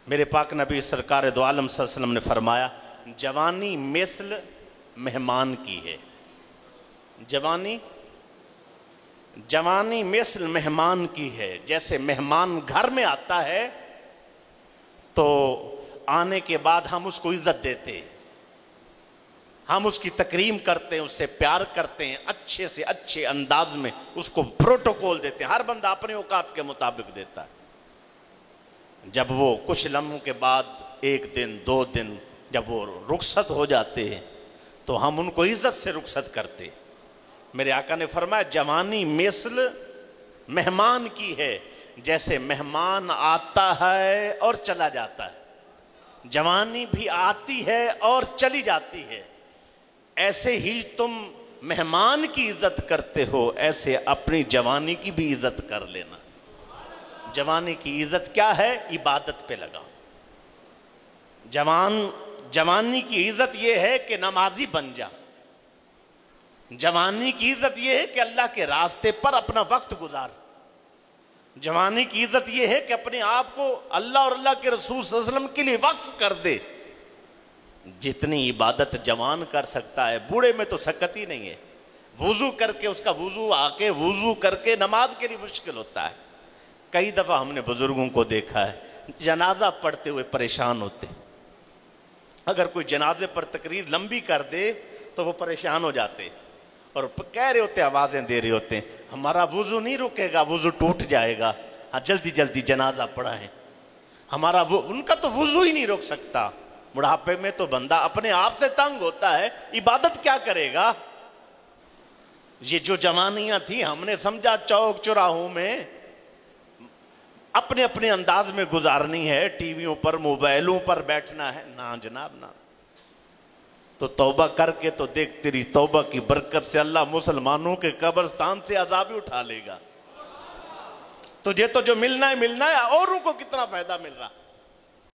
میرے پاک نبی سرکار دو عالم صلی اللہ علیہ وسلم نے فرمایا جوانی مثل مہمان کی ہے. جوانی مثل مہمان کی ہے. جیسے مہمان گھر میں آتا ہے تو آنے کے بعد ہم اس کو عزت دیتے ہیں, ہم اس کی تکریم کرتے ہیں, اس سے پیار کرتے ہیں, اچھے سے اچھے انداز میں اس کو پروٹوکول دیتے ہیں. ہر بندہ اپنے اوقات کے مطابق دیتا ہے. جب وہ کچھ لمحوں کے بعد 1 دن 2 دن جب وہ رخصت ہو جاتے ہیں تو ہم ان کو عزت سے رخصت کرتے ہیں. میرے آقا نے فرمایا جوانی مثل مہمان کی ہے. جیسے مہمان آتا ہے اور چلا جاتا ہے, جوانی بھی آتی ہے اور چلی جاتی ہے, ایسے ہی تم مہمان کی عزت کرتے ہو ایسے اپنی جوانی کی بھی عزت کر لینا. جوانی کی عزت کیا ہے؟ عبادت پہ لگاؤ. جوانی کی عزت یہ ہے کہ نمازی بن جا. جوانی کی عزت یہ ہے کہ اللہ کے راستے پر اپنا وقت گزار. جوانی کی عزت یہ ہے کہ اپنے آپ کو اللہ اور اللہ کے رسول صلی اللہ علیہ وسلم کے لیے وقف کر دے. جتنی عبادت جوان کر سکتا ہے بوڑھے میں تو سکت ہی نہیں ہے. وضو کر کے اس کا وضو آ کے وضو کر کے نماز کے لیے مشکل ہوتا ہے. کئی دفعہ ہم نے بزرگوں کو دیکھا ہے جنازہ پڑھتے ہوئے پریشان ہوتے. اگر کوئی جنازے پر تقریر لمبی کر دے تو وہ پریشان ہو جاتے اور کہہ رہے ہوتے, آوازیں دے رہے ہوتے ہیں ہمارا وضو نہیں رکے گا, وضو ٹوٹ جائے گا, ہاں جلدی جلدی جنازہ پڑھائیں. ان کا تو وضو ہی نہیں رک سکتا. بڑھاپے میں تو بندہ اپنے آپ سے تنگ ہوتا ہے, عبادت کیا کرے گا؟ یہ جو جوانیاں تھیں ہم نے سمجھا چوک چوراہوں میں اپنے اپنے انداز میں گزارنی ہے, ٹی ویوں پر موبائلوں پر بیٹھنا ہے. نہ جناب نہ. تو توبہ کر کے تو دیکھ تیری توبہ کی برکت سے اللہ مسلمانوں کے قبرستان سے عذاب اٹھا لے گا. تجھے تو جو ملنا ہے اوروں کو کتنا فائدہ مل رہا.